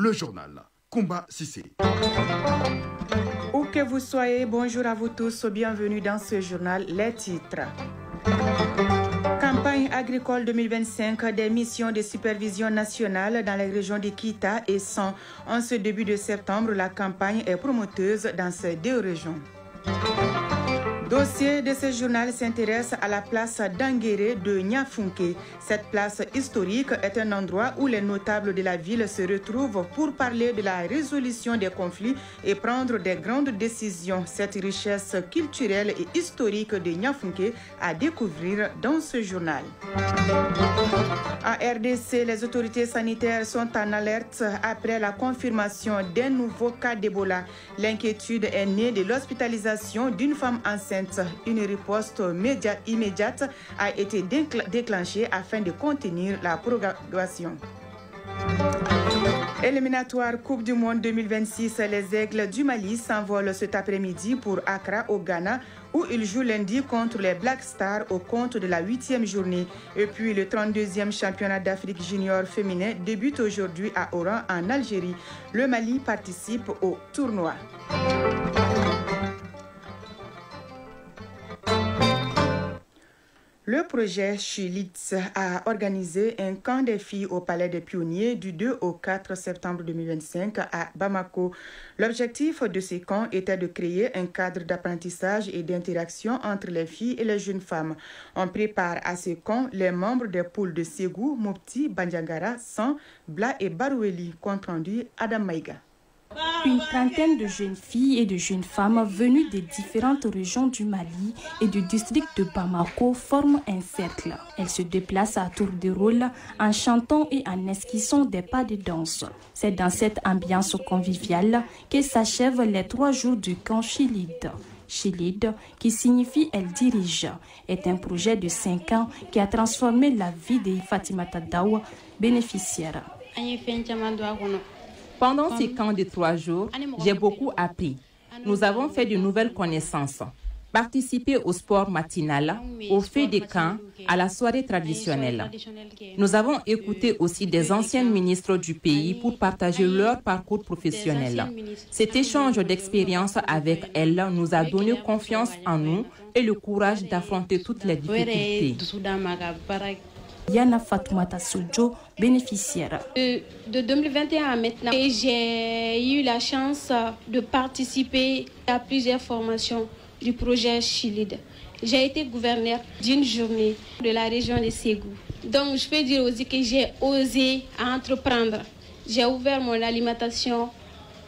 le journal. Kumba Sissé. Où que vous soyez, bonjour à vous tous, bienvenue dans ce journal. Les titres. Campagne agricole 2025 des missions de supervision nationale dans les régions de Kita et Son. En ce début de septembre, la campagne est promoteuse dans ces deux régions. Dossier de ce journal s'intéresse à la place d'Anguéré de Niafunke. Cette place historique est un endroit où les notables de la ville se retrouvent pour parler de la résolution des conflits et prendre des grandes décisions. Cette richesse culturelle et historique de Niafunke à découvrir dans ce journal. En RDC, les autorités sanitaires sont en alerte après la confirmation d'un nouveau cas d'Ebola. L'inquiétude est née de l'hospitalisation d'une femme enceinte. Une riposte immédiate a été déclenchée afin de contenir la propagation. Éliminatoire Coupe du Monde 2026, les Aigles du Mali s'envolent cet après-midi pour Accra au Ghana où ils jouent lundi contre les Black Stars au compte de la 8e journée. Et puis le 32e championnat d'Afrique junior féminin débute aujourd'hui à Oran en Algérie. Le Mali participe au tournoi. Le projet Chilitz a organisé un camp des filles au Palais des Pionniers du 2 au 4 septembre 2025 à Bamako. L'objectif de ces camps était de créer un cadre d'apprentissage et d'interaction entre les filles et les jeunes femmes. On prépare à ces camps les membres des poules de Ségou, Mopti, Bandiagara, San, Bla et Baroueli. Compte rendu Adam Maïga. Une trentaine de jeunes filles et de jeunes femmes venues des différentes régions du Mali et du district de Bamako forment un cercle. Elles se déplacent à tour de rôle en chantant et en esquissant des pas de danse. C'est dans cette ambiance conviviale que s'achèvent les 3 jours du camp Chilid. Chilid, qui signifie « Elle dirige », est un projet de 5 ans qui a transformé la vie de Fatimata Dawa, bénéficiaire. Pendant ces camps de 3 jours, j'ai beaucoup appris. Nous avons fait de nouvelles connaissances, participé au sport matinal, au fait des camps, à la soirée traditionnelle. Nous avons écouté aussi des anciens ministres du pays pour partager leur parcours professionnel. Cet échange d'expériences avec elles nous a donné confiance en nous et le courage d'affronter toutes les difficultés. Yana Fatoumata Soudjo, bénéficiaire. De 2021 à maintenant, j'ai eu la chance de participer à plusieurs formations du projet Chilid. J'ai été gouverneur d'une journée de la région de Ségou. Donc je peux dire aussi que j'ai osé entreprendre. J'ai ouvert mon alimentation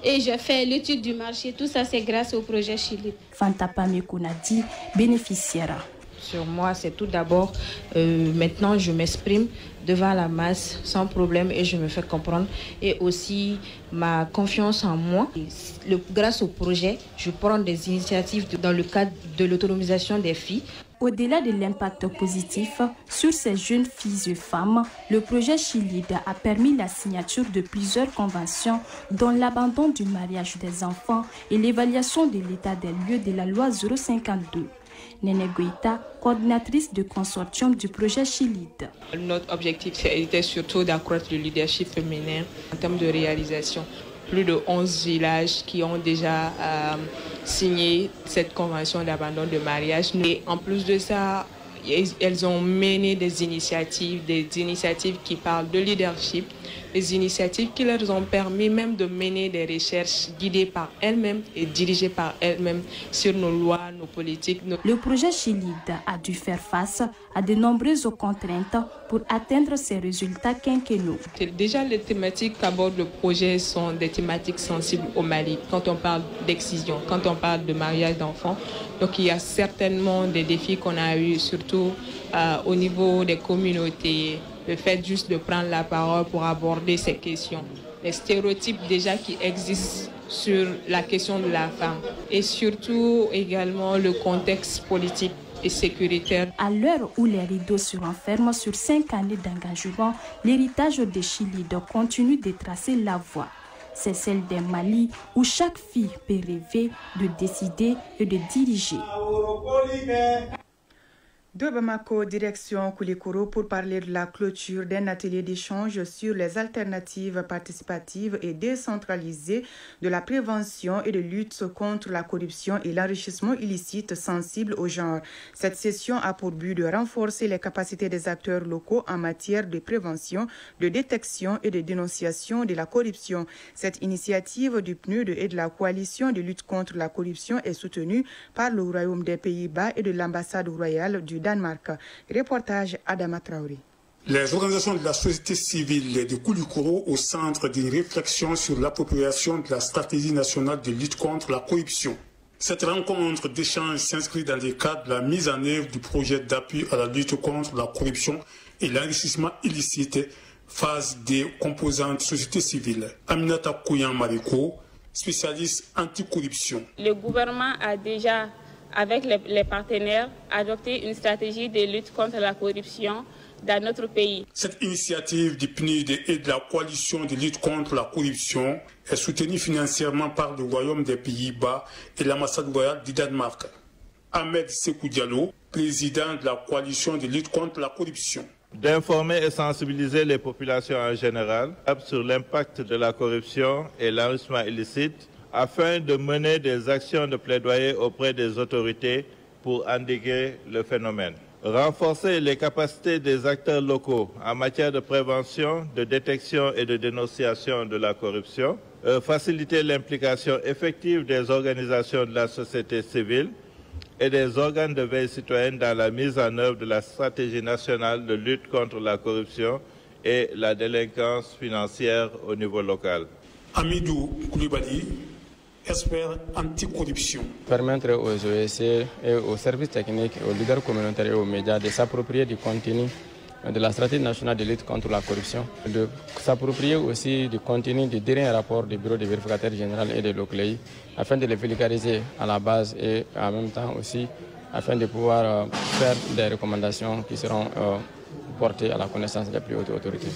et j'ai fait l'étude du marché. Tout ça, c'est grâce au projet Chilid. Fantapa Mekounadi, bénéficiaire. Sur moi, c'est tout d'abord, maintenant je m'exprime devant la masse sans problème et je me fais comprendre. Et aussi ma confiance en moi. Grâce au projet, je prends des initiatives dans le cadre de l'autonomisation des filles. Au-delà de l'impact positif sur ces jeunes filles et femmes, le projet Chilid a permis la signature de plusieurs conventions, dont l'abandon du mariage des enfants et l'évaluation de l'état des lieux de la loi 052. Nene Goïta, coordinatrice du consortium du projet Chilid. Notre objectif était surtout d'accroître le leadership féminin en termes de réalisation. Plus de 11 villages qui ont déjà signé cette convention d'abandon de mariage. Et en plus de ça, elles ont mené des initiatives qui parlent de leadership, des initiatives qui leur ont permis même de mener des recherches guidées par elles-mêmes et dirigées par elles-mêmes sur nos lois, nos politiques. Le projet Chilid a dû faire face à de nombreuses contraintes pour atteindre ces résultats quinquennaux. Déjà, les thématiques qu'aborde le projet sont des thématiques sensibles au Mali. Quand on parle d'excision, quand on parle de mariage d'enfants, donc il y a certainement des défis qu'on a eu, surtout au niveau des communautés. Le fait juste de prendre la parole pour aborder ces questions. Les stéréotypes déjà qui existent sur la question de la femme et surtout également le contexte politique et sécuritaire. À l'heure où les rideaux se renferment sur 5 années d'engagement, l'héritage de Chilid continue de tracer la voie. C'est celle d'un Mali où chaque fille peut rêver de décider et de diriger. De Bamako, direction Koulikoro, pour parler de la clôture d'un atelier d'échange sur les alternatives participatives et décentralisées de la prévention et de lutte contre la corruption et l'enrichissement illicite sensible au genre. Cette session a pour but de renforcer les capacités des acteurs locaux en matière de prévention, de détection et de dénonciation de la corruption. Cette initiative du PNUD et de la coalition de lutte contre la corruption est soutenue par le Royaume des Pays-Bas et de l'ambassade royale du Danemark. Reportage Adama Traoré. Les organisations de la société civile de Koulikoro au centre d'une réflexion sur l'appropriation de la stratégie nationale de lutte contre la corruption. Cette rencontre d'échange s'inscrit dans le cadre de la mise en œuvre du projet d'appui à la lutte contre la corruption et l'enrichissement illicite, phase des composantes société civile. Aminata Kouyan Mariko, spécialiste anticorruption. Le gouvernement a déjà, avec les partenaires, adopté une stratégie de lutte contre la corruption dans notre pays. Cette initiative du PNUD et de la coalition de lutte contre la corruption est soutenue financièrement par le Royaume des Pays-Bas et l'ambassade royale du Danemark. Ahmed Sekou Diallo, président de la coalition de lutte contre la corruption. D'informer et sensibiliser les populations en général sur l'impact de la corruption et l'enrichissement illicite afin de mener des actions de plaidoyer auprès des autorités pour endiguer le phénomène. Renforcer les capacités des acteurs locaux en matière de prévention, de détection et de dénonciation de la corruption. Faciliter l'implication effective des organisations de la société civile et des organes de veille citoyenne dans la mise en œuvre de la stratégie nationale de lutte contre la corruption et la délinquance financière au niveau local. Amidou Koulibaly, expert anticorruption. Permettre aux OSC et aux services techniques, aux leaders communautaires et aux médias de s'approprier du contenu de la stratégie nationale de lutte contre la corruption, de s'approprier aussi du contenu du dernier rapport du bureau du vérificateur général et de l'OCLEI, afin de les vulgariser à la base et en même temps aussi afin de pouvoir faire des recommandations qui seront portées à la connaissance des plus hautes autorités.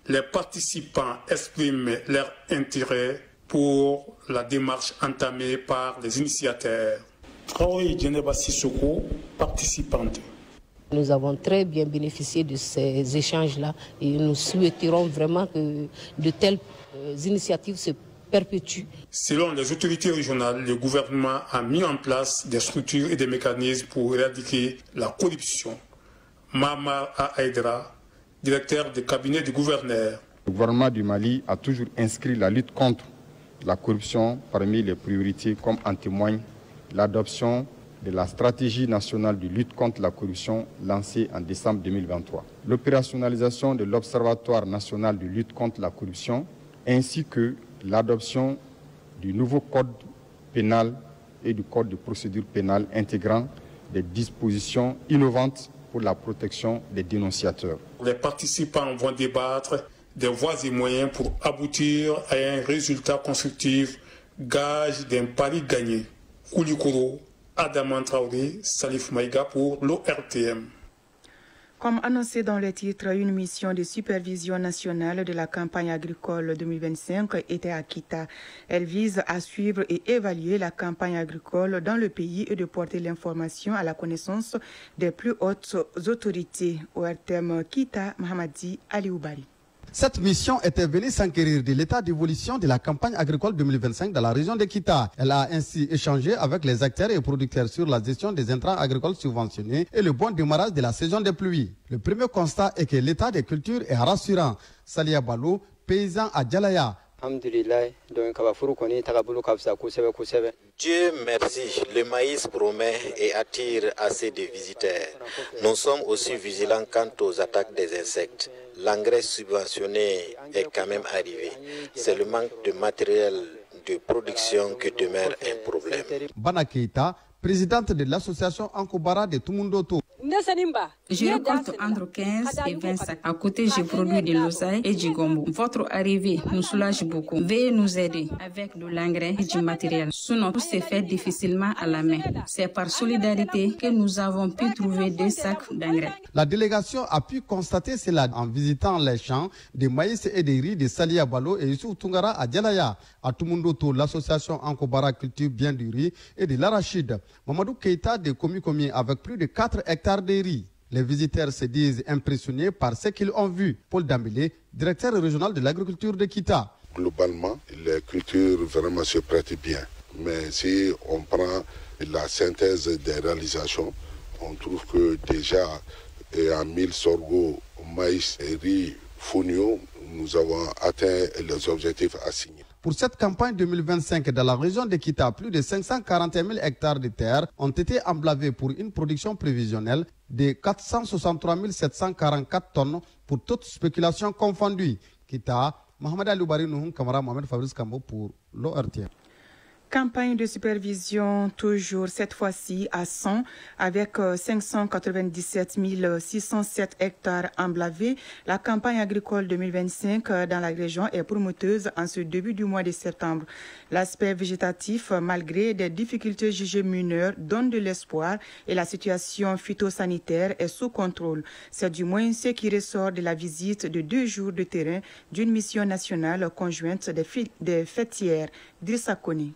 Les participants expriment leur intérêt pour la démarche entamée par les initiateurs. Traoré Djeneba Sissoko, participante. Nous avons très bien bénéficié de ces échanges-là et nous souhaiterons vraiment que de telles initiatives se perpétuent. Selon les autorités régionales, le gouvernement a mis en place des structures et des mécanismes pour éradiquer la corruption. Mama Aïdra, directeur du cabinet du gouverneur. Le gouvernement du Mali a toujours inscrit la lutte contre la corruption parmi les priorités, comme en témoigne l'adoption de la stratégie nationale de lutte contre la corruption lancée en décembre 2023. L'opérationnalisation de l'Observatoire national de lutte contre la corruption ainsi que l'adoption du nouveau code pénal et du code de procédure pénale intégrant des dispositions innovantes pour la protection des dénonciateurs. Les participants vont débattre des voies et moyens pour aboutir à un résultat constructif, gage d'un pari gagné. Koulikoro, Adama Traoré, Salif Maïga pour l'ORTM. Comme annoncé dans le titre, une mission de supervision nationale de la campagne agricole 2025 était à Kita. Elle vise à suivre et évaluer la campagne agricole dans le pays et de porter l'information à la connaissance des plus hautes autorités. ORTM Kita, Mahamadi Alioubari. Cette mission était venue s'enquérir de l'état d'évolution de la campagne agricole 2025 dans la région de Kita. Elle a ainsi échangé avec les acteurs et producteurs sur la gestion des intrants agricoles subventionnés et le bon démarrage de la saison des pluies. Le premier constat est que l'état des cultures est rassurant. Salia Balou, paysan à Djalaya. Dieu merci, le maïs promet et attire assez de visiteurs. Nous sommes aussi vigilants quant aux attaques des insectes. L'engrais subventionné est quand même arrivé. C'est le manque de matériel de production qui demeure un problème. Bana Keita, présidente de l'association Ankobara de Tumundoto. Je récolte entre 15 et 20 sacs. À côté, je produis de l'oseille et du gombo. Votre arrivée nous soulage beaucoup. Veuillez nous aider avec de l'engrais et du matériel. Sinon, tout se fait difficilement à la main. C'est par solidarité que nous avons pu trouver 2 sacs d'engrais. La délégation a pu constater cela en visitant les champs de maïs et de riz de Salia Balo et Youssouf Tungara à Djalaya. À Tumundoto, l'association Ankobara cultive bien du riz et de l'arachide. Mamadou Keita de Komi avec plus de 4 hectares hectares de riz. Les visiteurs se disent impressionnés par ce qu'ils ont vu. Paul Dambélé, directeur régional de l'agriculture de Kita. Globalement, les cultures vraiment se prêtent bien. Mais si on prend la synthèse des réalisations, on trouve que déjà en mil, sorgho, maïs, riz, fonio, nous avons atteint les objectifs assignés. Pour cette campagne 2025, dans la région de Kita, plus de 541 000 hectares de terre ont été emblavés pour une production prévisionnelle de 463 744 tonnes pour toute spéculation confondue. Kita, Mohamed Aloubari Nouhoun, Kamara Mohamed Fabrice Kambo pour l'ORTM. Campagne de supervision, toujours cette fois-ci à 100, avec 597 607 hectares emblavés. La campagne agricole 2025 dans la région est promoteuse en ce début du mois de septembre. L'aspect végétatif, malgré des difficultés jugées mineures, donne de l'espoir et la situation phytosanitaire est sous contrôle. C'est du moins ce qui ressort de la visite de 2 jours de terrain d'une mission nationale conjointe des fêtières d'Issakoni.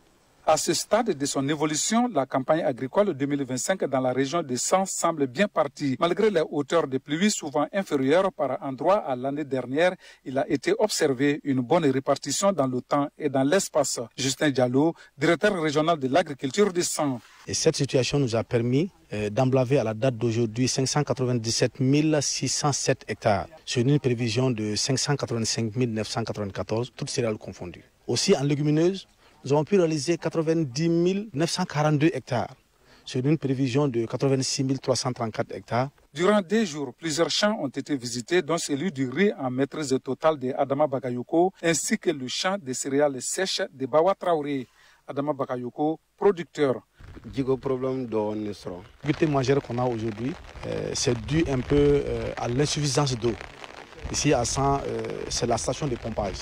À ce stade de son évolution, la campagne agricole 2025 dans la région de San semble bien partie. Malgré les hauteurs de pluie souvent inférieures par endroits à l'année dernière, il a été observé une bonne répartition dans le temps et dans l'espace. Justin Diallo, directeur régional de l'agriculture de San. Et cette situation nous a permis d'emblaver à la date d'aujourd'hui 597 607 hectares sur une prévision de 585 994, toutes céréales confondues. Aussi en légumineuses, nous avons pu réaliser 90 942 hectares sur une prévision de 86 334 hectares. Durant 2 jours, plusieurs champs ont été visités, dont celui du riz en maîtrise totale de Adama Bakayoko, ainsi que le champ des céréales sèches de Bawa Traoré. Adama Bakayoko, producteur. Le difficulté majeure qu'on a aujourd'hui, c'est dû un peu à l'insuffisance d'eau. Ici à San, c'est la station de pompage.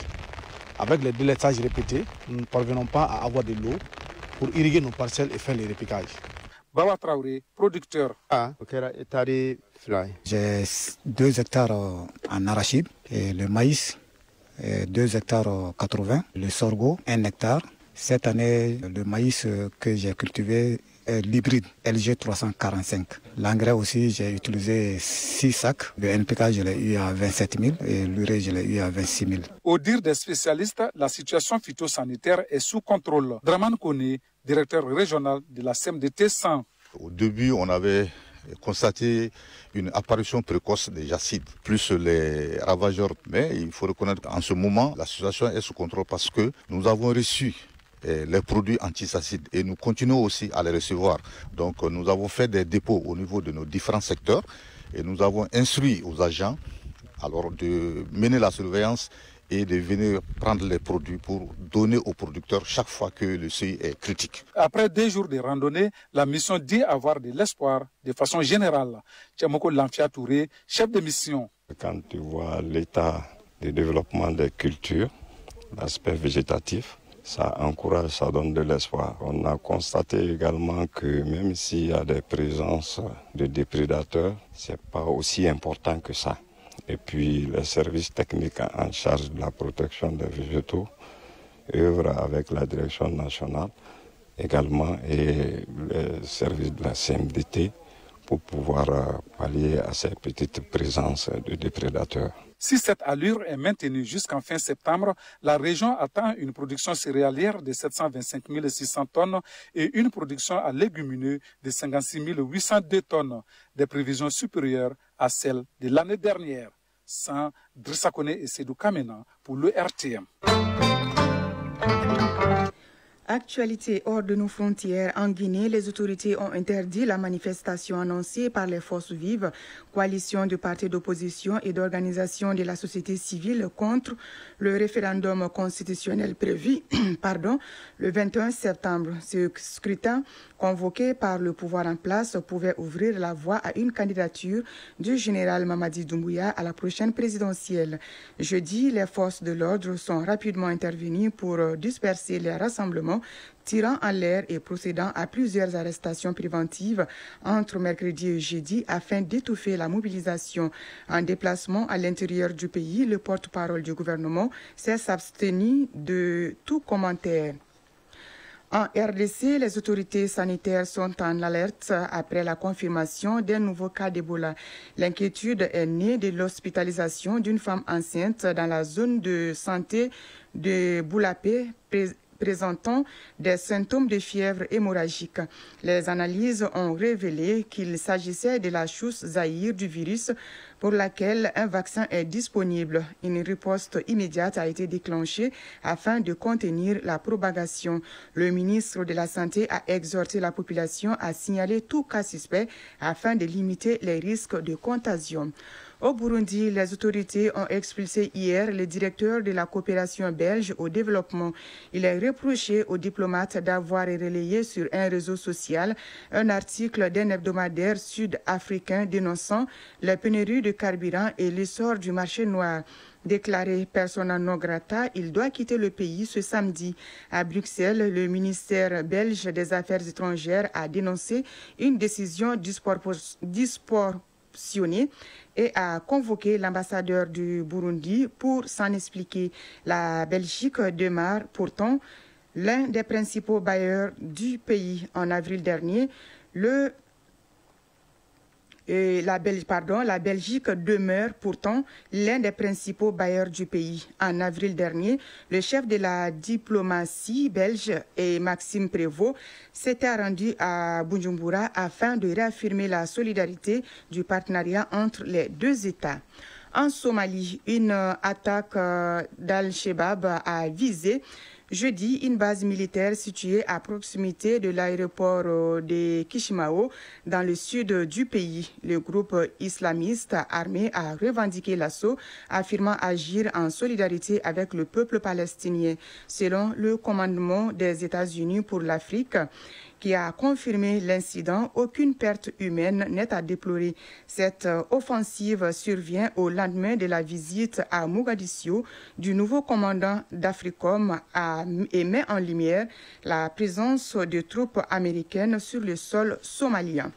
Avec les délaitages répétés, nous ne parvenons pas à avoir de l'eau pour irriguer nos parcelles et faire les répliquages. Bawa Traoré, producteur. J'ai 2 hectares en arachide, et le maïs, 2 hectares 80, le sorgho, 1 hectare. Cette année, le maïs que j'ai cultivé est l'hybride LG 345. L'engrais aussi, j'ai utilisé 6 sacs. Le NPK, je l'ai eu à 27 000 et l'urée, je l'ai eu à 26 000. Au dire des spécialistes, la situation phytosanitaire est sous contrôle. Draman Kone, directeur régional de la CMDT 100. Au début, on avait constaté une apparition précoce des jacides, plus les ravageurs. Mais il faut reconnaître qu'en ce moment, la situation est sous contrôle parce que nous avons reçu les produits antisacides et nous continuons aussi à les recevoir. Donc nous avons fait des dépôts au niveau de nos différents secteurs et nous avons instruit aux agents alors de mener la surveillance et de venir prendre les produits pour donner aux producteurs chaque fois que le seuil est critique. Après 2 jours de randonnée, la mission dit avoir de l'espoir de façon générale. Tchamoko Lamfia Touré, chef de mission. Quand tu vois l'état de développement des cultures, l'aspect végétatif, ça encourage, ça donne de l'espoir. On a constaté également que même s'il y a des présences de déprédateurs, ce n'est pas aussi important que ça. Et puis les services techniques en charge de la protection des végétaux œuvrent avec la direction nationale également et les services de la CMDT pour pouvoir pallier à ces petites présences de déprédateurs. Si cette allure est maintenue jusqu'en fin septembre, la région atteint une production céréalière de 725 600 tonnes et une production à légumineux de 56 802 tonnes, des prévisions supérieures à celles de l'année dernière. Sans Drissakone et Sedou Kamena pour le RTM. Actualité hors de nos frontières. En Guinée, les autorités ont interdit la manifestation annoncée par les forces vives, coalition de partis d'opposition et d'organisations de la société civile contre le référendum constitutionnel prévu le 21 septembre. Ce scrutin, convoqué par le pouvoir en place, pouvait ouvrir la voie à une candidature du général Mamadi Doumbouya à la prochaine présidentielle. Jeudi, les forces de l'ordre sont rapidement intervenues pour disperser les rassemblements, tirant en l'air et procédant à plusieurs arrestations préventives entre mercredi et jeudi afin d'étouffer la mobilisation. En déplacement à l'intérieur du pays, le porte-parole du gouvernement s'est abstenu de tout commentaire. En RDC, les autorités sanitaires sont en alerte après la confirmation d'un nouveau cas d'Ebola. L'inquiétude est née de l'hospitalisation d'une femme enceinte dans la zone de santé de Boulapé, présentant des symptômes de fièvre hémorragique. Les analyses ont révélé qu'il s'agissait de la souche Zaïre du virus pour laquelle un vaccin est disponible. Une riposte immédiate a été déclenchée afin de contenir la propagation. Le ministre de la Santé a exhorté la population à signaler tout cas suspect afin de limiter les risques de contagion. Au Burundi, les autorités ont expulsé hier le directeur de la coopération belge au développement. Il est reproché aux diplomates d'avoir relayé sur un réseau social un article d'un hebdomadaire sud-africain dénonçant la pénurie de carburant et l'essor du marché noir. Déclaré persona non grata, il doit quitter le pays ce samedi. À Bruxelles, le ministère belge des Affaires étrangères a dénoncé une décision disproportionnée et a convoqué l'ambassadeur du Burundi pour s'en expliquer. La Belgique demeure pourtant l'un des principaux bailleurs du pays. En avril dernier, la Belgique demeure pourtant l'un des principaux bailleurs du pays. En avril dernier, le chef de la diplomatie belge, Maxime Prévost, s'était rendu à Bujumbura afin de réaffirmer la solidarité du partenariat entre les deux États. En Somalie, une attaque d'Al-Shabaab a visé jeudi une base militaire située à proximité de l'aéroport de Chisimau dans le sud du pays. Le groupe islamiste armé a revendiqué l'assaut, affirmant agir en solidarité avec le peuple palestinien. Selon le commandement des États-Unis pour l'Afrique, qui a confirmé l'incident, aucune perte humaine n'est à déplorer. Cette offensive survient au lendemain de la visite à Mogadiscio du nouveau commandant d'Africom et met en lumière la présence de troupes américaines sur le sol somalien.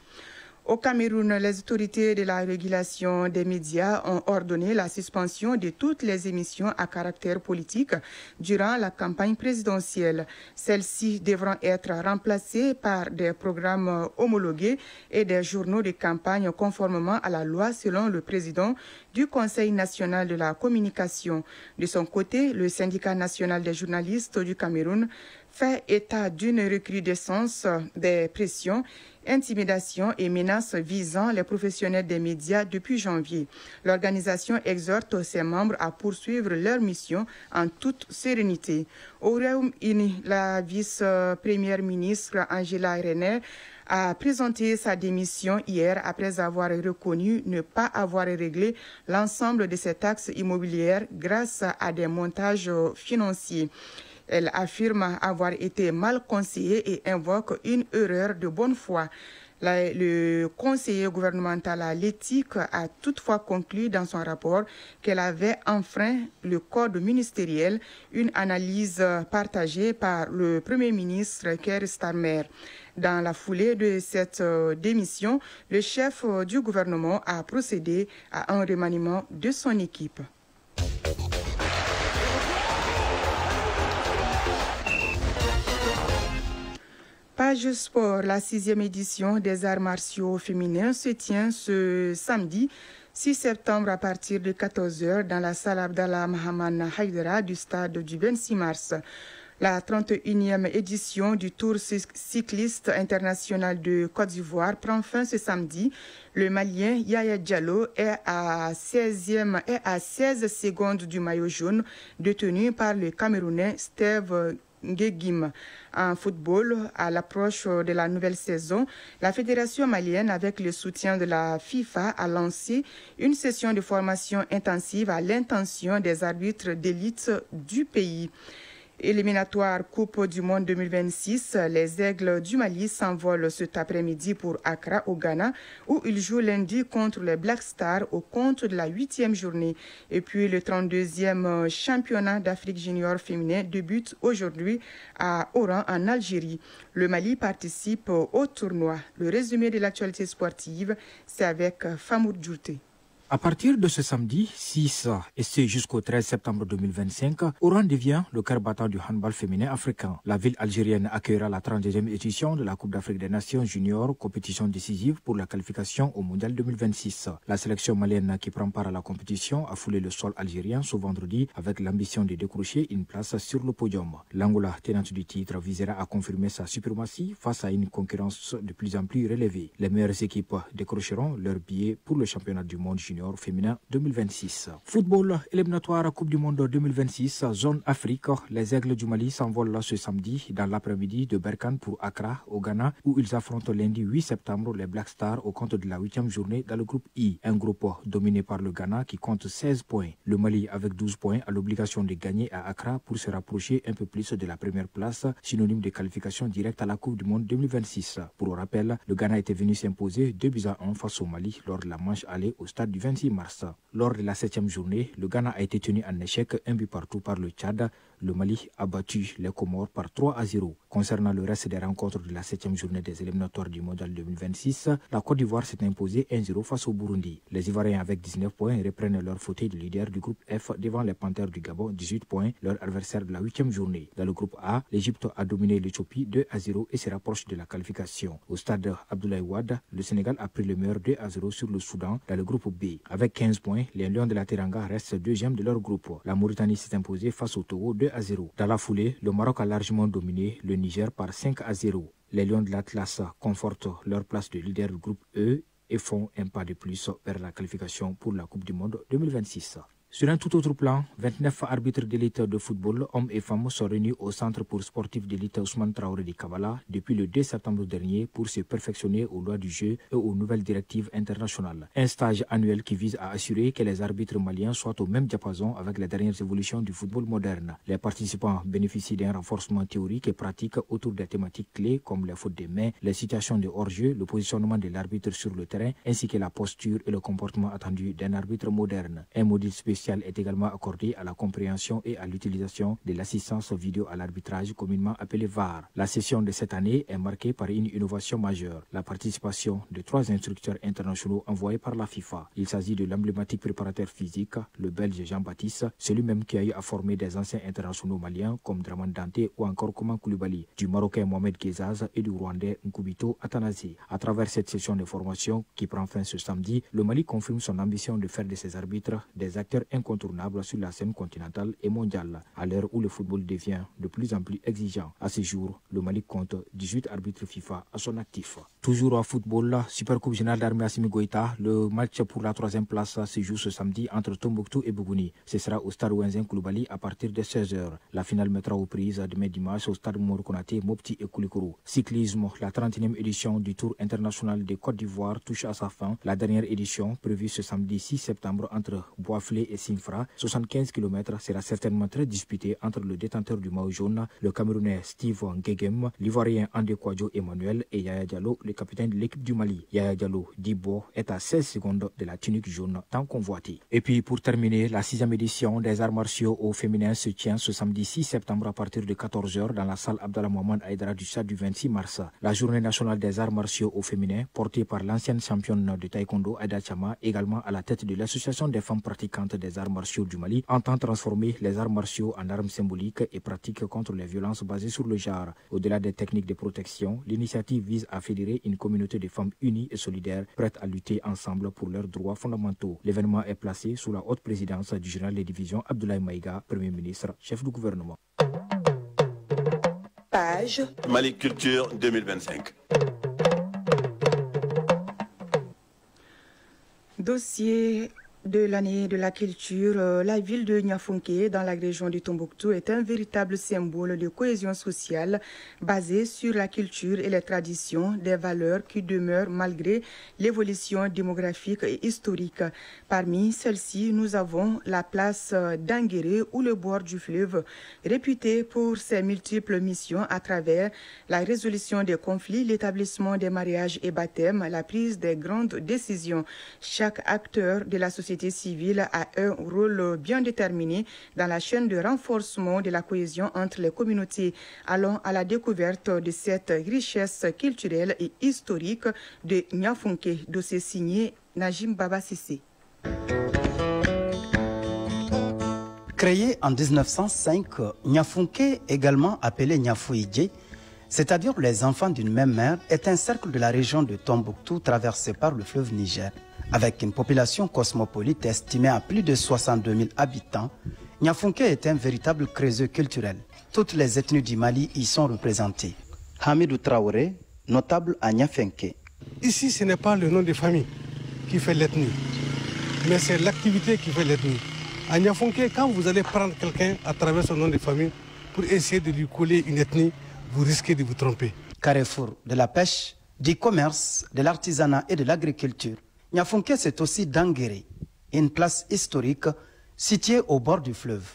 Au Cameroun, les autorités de la régulation des médias ont ordonné la suspension de toutes les émissions à caractère politique durant la campagne présidentielle. Celles-ci devront être remplacées par des programmes homologués et des journaux de campagne conformément à la loi, selon le président du Conseil national de la communication. De son côté, le syndicat national des journalistes du Cameroun fait état d'une recrudescence des pressions, intimidations et menaces visant les professionnels des médias depuis janvier. L'organisation exhorte ses membres à poursuivre leur mission en toute sérénité. Au Royaume-Uni, la vice-première ministre Angela Rayner a présenté sa démission hier après avoir reconnu ne pas avoir réglé l'ensemble de ses taxes immobilières grâce à des montages financiers. Elle affirme avoir été mal conseillée et invoque une erreur de bonne foi. Le conseiller gouvernemental à l'éthique a toutefois conclu dans son rapport qu'elle avait enfreint le code ministériel, une analyse partagée par le Premier ministre Keir Starmer. Dans la foulée de cette démission, le chef du gouvernement a procédé à un remaniement de son équipe. Page Sport, la 6e édition des arts martiaux féminins se tient ce samedi 6 septembre à partir de 14h dans la salle Abdallah Mohamed Haïdara du stade du 26 mars. La 31e édition du Tour cycliste international de Côte d'Ivoire prend fin ce samedi. Le Malien Yaya Diallo est à 16 secondes du maillot jaune détenu par le Camerounais Steve Ngegim. En football, à l'approche de la nouvelle saison, la fédération malienne, avec le soutien de la FIFA, a lancé une session de formation intensive à l'intention des arbitres d'élite du pays. Éliminatoire Coupe du Monde 2026, les Aigles du Mali s'envolent cet après-midi pour Accra au Ghana où ils jouent lundi contre les Black Stars au compte de la 8e journée. Et puis le 32e championnat d'Afrique junior féminin débute aujourd'hui à Oran en Algérie. Le Mali participe au tournoi. Le résumé de l'actualité sportive, c'est avec Famoud Djouté. À partir de ce samedi 6 et c'est jusqu'au 13 septembre 2025, Oran devient le cœur battant du handball féminin africain. La ville algérienne accueillera la 32e édition de la Coupe d'Afrique des Nations Juniors, compétition décisive pour la qualification au Mondial 2026. La sélection malienne qui prend part à la compétition a foulé le sol algérien ce vendredi avec l'ambition de décrocher une place sur le podium. L'Angola, tenante du titre, visera à confirmer sa suprématie face à une concurrence de plus en plus relevée. Les meilleures équipes décrocheront leur billet pour le championnat du monde junior féminin 2026. Football éliminatoire Coupe du monde 2026, zone Afrique. Les Aigles du Mali s'envolent ce samedi dans l'après-midi de Berkane pour Accra, au Ghana, où ils affrontent lundi 8 septembre les Black Stars au compte de la 8e journée dans le groupe I. Un groupe dominé par le Ghana qui compte 16 points. Le Mali, avec 12 points, a l'obligation de gagner à Accra pour se rapprocher un peu plus de la première place, synonyme de qualification directe à la Coupe du monde 2026. Pour rappel, le Ghana était venu s'imposer 2-1 face au Mali lors de la manche allée au stade du 26 mars. Lors de la 7e journée, le Ghana a été tenu en échec, un but partout par le Tchad. Le Mali a battu les Comores par 3-0. Concernant le reste des rencontres de la 7e journée des éliminatoires du Mondial 2026, la Côte d'Ivoire s'est imposée 1-0 face au Burundi. Les Ivoiriens avec 19 points reprennent leur fauteuil de leader du groupe F devant les Panthères du Gabon, 18 points, leur adversaire de la 8e journée. Dans le groupe A, l'Égypte a dominé l'Éthiopie 2-0 et se rapproche de la qualification. Au stade Abdoulaye Wade, le Sénégal a pris le meilleur 2-0 sur le Soudan dans le groupe B. Avec 15 points, les Lions de la Teranga restent deuxième de leur groupe. La Mauritanie s'est imposée face au Togo 2-0. Dans la foulée, le Maroc a largement dominé le Niger par 5-0. Les Lions de l'Atlas confortent leur place de leader du groupe E et font un pas de plus vers la qualification pour la Coupe du monde 2026. Sur un tout autre plan, 29 arbitres d'élite de football, hommes et femmes, sont réunis au Centre pour sportifs d'élite Ousmane Traoré de Kabbalah depuis le 2 septembre dernier pour se perfectionner aux lois du jeu et aux nouvelles directives internationales. Un stage annuel qui vise à assurer que les arbitres maliens soient au même diapason avec les dernières évolutions du football moderne. Les participants bénéficient d'un renforcement théorique et pratique autour des thématiques clés comme les fautes des mains, les situations de hors-jeu, le positionnement de l'arbitre sur le terrain ainsi que la posture et le comportement attendu d'un arbitre moderne. Un module spécial est également accordé à la compréhension et à l'utilisation de l'assistance vidéo à l'arbitrage communément appelée VAR. La session de cette année est marquée par une innovation majeure, la participation de 3 instructeurs internationaux envoyés par la FIFA. Il s'agit de l'emblématique préparateur physique, le Belge Jean-Baptiste, celui-même qui a eu à former des anciens internationaux maliens comme Draman Dante ou encore Koman Koulibaly, du Marocain Mohamed Ghezaz et du Rwandais Nkubito Atanasi. À travers cette session de formation qui prend fin ce samedi, le Mali confirme son ambition de faire de ses arbitres des acteurs incontournable sur la scène continentale et mondiale, à l'heure où le football devient de plus en plus exigeant. À ce jour, le Mali compte 18 arbitres FIFA à son actif. Toujours au football, Super Coupe générale d'Armée Assimi Goïta, le match pour la 3e place se joue ce samedi entre Tombouctou et Bougouni. Ce sera au stade Wenzen Koulibaly à partir de 16h. La finale mettra aux prises demain dimanche au stade Mor Konaté, Mopti et Koulikoro. Cyclisme, la 30e édition du Tour international de Côte d'Ivoire touche à sa fin. La dernière édition, prévue ce samedi 6 septembre entre Boisflé et Sinfra, 75 km, sera certainement très disputé entre le détenteur du maillot jaune, le Camerounais Steve Ngegem, l'Ivoirien Andé Kouadio Emmanuel et Yaya Diallo, le capitaine de l'équipe du Mali. Yaya Diallo Dibo est à 16 secondes de la tunique jaune tant convoitée. Et puis pour terminer, la 6e édition des arts martiaux au féminin se tient ce samedi 6 septembre à partir de 14h dans la salle Abdallah Mohamed Aïdara du stade du 26 mars. La journée nationale des arts martiaux au féminin, portée par l'ancienne championne de taekwondo Aïda Chama, également à la tête de l'association des femmes pratiquantes des arts martiaux du Mali, entend transformer les arts martiaux en armes symboliques et pratiques contre les violences basées sur le genre. Au-delà des techniques de protection, l'initiative vise à fédérer une communauté de femmes unies et solidaires, prêtes à lutter ensemble pour leurs droits fondamentaux. L'événement est placé sous la haute présidence du général de division Abdoulaye Maïga, Premier ministre, chef du gouvernement. Page Mali Culture 2025. Dossier de l'année de la culture, la ville de Niafounké, dans la région du Tombouctou, est un véritable symbole de cohésion sociale basé sur la culture et les traditions, des valeurs qui demeurent malgré l'évolution démographique et historique. Parmi celles-ci, nous avons la place d'Anguéré ou le bord du fleuve, réputé pour ses multiples missions à travers la résolution des conflits, l'établissement des mariages et baptêmes, la prise des grandes décisions. Chaque acteur de la société civile a un rôle bien déterminé dans la chaîne de renforcement de la cohésion entre les communautés. Allons à la découverte de cette richesse culturelle et historique de Niafounké, dossier signé Najim Baba Sissé. Créé en 1905, Nyafunke, également appelé Nyafouidje, c'est-à-dire les enfants d'une même mère, est un cercle de la région de Tombouctou traversé par le fleuve Niger. Avec une population cosmopolite estimée à plus de 62 000 habitants, Nyafunke est un véritable creuset culturel. Toutes les ethnies du Mali y sont représentées. Hamidou Traoré, notable à Nyafunke. Ici, ce n'est pas le nom de famille qui fait l'ethnie, mais c'est l'activité qui fait l'ethnie. À Nyafunke, quand vous allez prendre quelqu'un à travers son nom de famille pour essayer de lui coller une ethnie, vous risquez de vous tromper. Carrefour de la pêche, du commerce, de l'artisanat et de l'agriculture, Nyafunke c'est aussi Danguéré, une place historique située au bord du fleuve.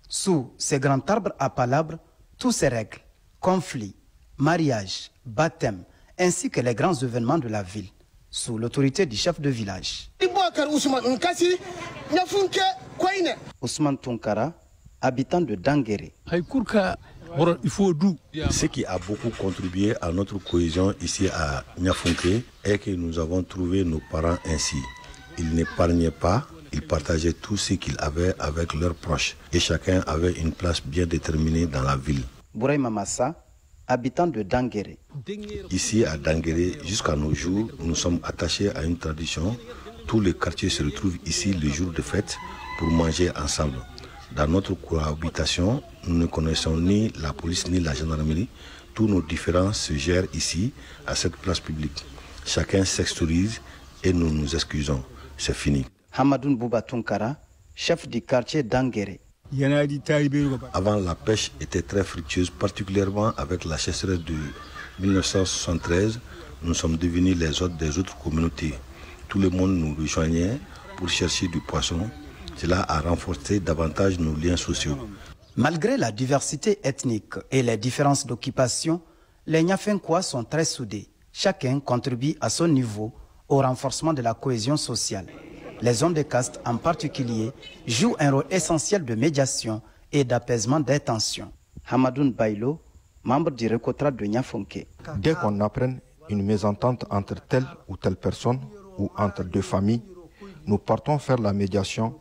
Sous ces grands arbres à palabres, tous ces règles, conflits, mariages, baptêmes, ainsi que les grands événements de la ville, sous l'autorité du chef de village. Ousmane Tunkara, habitant de Danguéré. Ce qui a beaucoup contribué à notre cohésion ici à Nyafunke est que nous avons trouvé nos parents ainsi. Ils n'épargnaient pas, ils partageaient tout ce qu'ils avaient avec leurs proches et chacun avait une place bien déterminée dans la ville. Bouraï Mamassa, habitant de Danguéré. Ici à Danguéré, jusqu'à nos jours, nous sommes attachés à une tradition. Tous les quartiers se retrouvent ici le jour de fête pour manger ensemble. Dans notre cohabitation, nous ne connaissons ni la police ni la gendarmerie. Tous nos différends se gèrent ici, à cette place publique. Chacun s'extorise et nous nous excusons. C'est fini. Hamadoun Bouba Tunkara, chef du quartier d'Anguéré. Avant, la pêche était très fructueuse, particulièrement avec la sécheresse de 1973. Nous sommes devenus les hôtes des autres communautés. Tout le monde nous rejoignait pour chercher du poisson. Cela a renforcé davantage nos liens sociaux. Malgré la diversité ethnique et les différences d'occupation, les Nyafunkois sont très soudés. Chacun contribue à son niveau au renforcement de la cohésion sociale. Les hommes de caste en particulier jouent un rôle essentiel de médiation et d'apaisement des tensions. Hamadoun Bailo, membre du Recotra de Nyafunke. Dès qu'on apprenne une mésentente entre telle ou telle personne ou entre deux familles, nous partons faire la médiation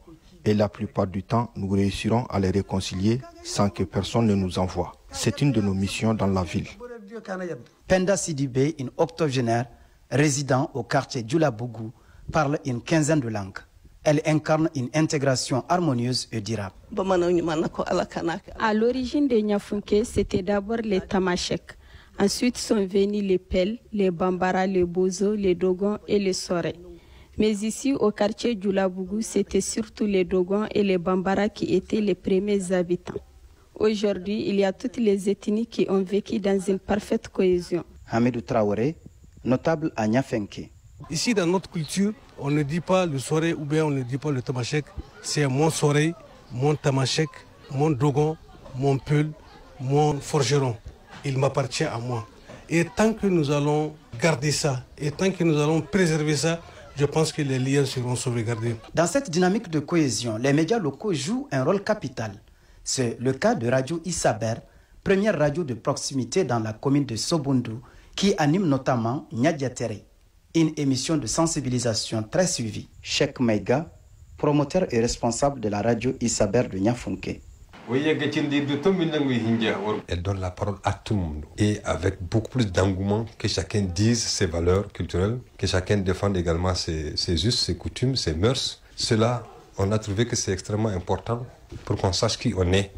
et la plupart du temps, nous réussirons à les réconcilier sans que personne ne nous envoie. C'est une de nos missions dans la ville. Penda Sidibé, une octogénaire résidant au quartier Djoulabougou, parle une quinzaine de langues. Elle incarne une intégration harmonieuse et durable. À l'origine de Nyafunke, c'était d'abord les Tamashek. Ensuite sont venus les Pels, les Bambara, les Bozo, les Dogons et les Soré. Mais ici, au quartier Djoulabougou, c'était surtout les Dogons et les Bambara qui étaient les premiers habitants. Aujourd'hui, il y a toutes les ethnies qui ont vécu dans une parfaite cohésion. Hamidou Traoré, notable à Nyafunke. Ici, dans notre culture, on ne dit pas le Soré ou bien on ne dit pas le Tamashek. C'est mon Soré, mon Tamashek, mon Dogon, mon Peul, mon Forgeron. Il m'appartient à moi. Et tant que nous allons garder ça, et tant que nous allons préserver ça, je pense que les liens seront sauvegardés. Dans cette dynamique de cohésion, les médias locaux jouent un rôle capital. C'est le cas de Radio Issaber, première radio de proximité dans la commune de Sobundu, qui anime notamment Nyadiatere, une émission de sensibilisation très suivie. Cheikh Maïga, promoteur et responsable de la radio Issaber de Nyafunke. Elle donne la parole à tout le monde et avec beaucoup plus d'engouement, que chacun dise ses valeurs culturelles, que chacun défende également ses us, ses coutumes, ses mœurs. Cela, on a trouvé que c'est extrêmement important pour qu'on sache qui on est,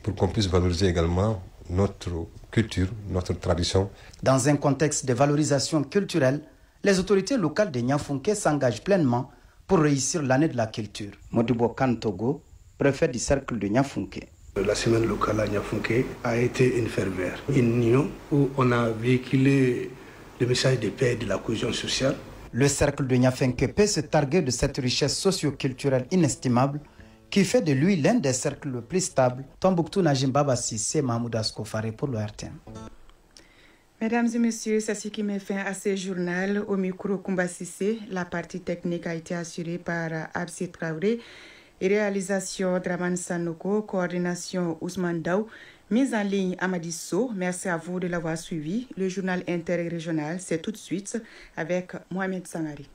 pour qu'on puisse valoriser également notre culture, notre tradition. Dans un contexte de valorisation culturelle, les autorités locales de Nyafunke s'engagent pleinement pour réussir l'année de la culture. Modibo Kantogo, préfet du cercle de Nyafunke. La semaine locale à Nyafunke a été une ferveur, une union où on a véhiculé le message de paix et de la cohésion sociale. Le cercle de Nyafunke peut se targuer de cette richesse socio-culturelle inestimable qui fait de lui l'un des cercles les plus stables. Tombouctou Najim Baba Sissé, Mahmoud Askofare pour l'ORTN. Mesdames et messieurs, c'est ce qui met fin à ce journal. Au micro Koumba Sissé, la partie technique a été assurée par Absi Traoré. Réalisation Draman Sanoko, coordination Ousmane Daou, mise en ligne Amadi So. Merci à vous de l'avoir suivi. Le journal interrégional, c'est tout de suite avec Mohamed Sangari.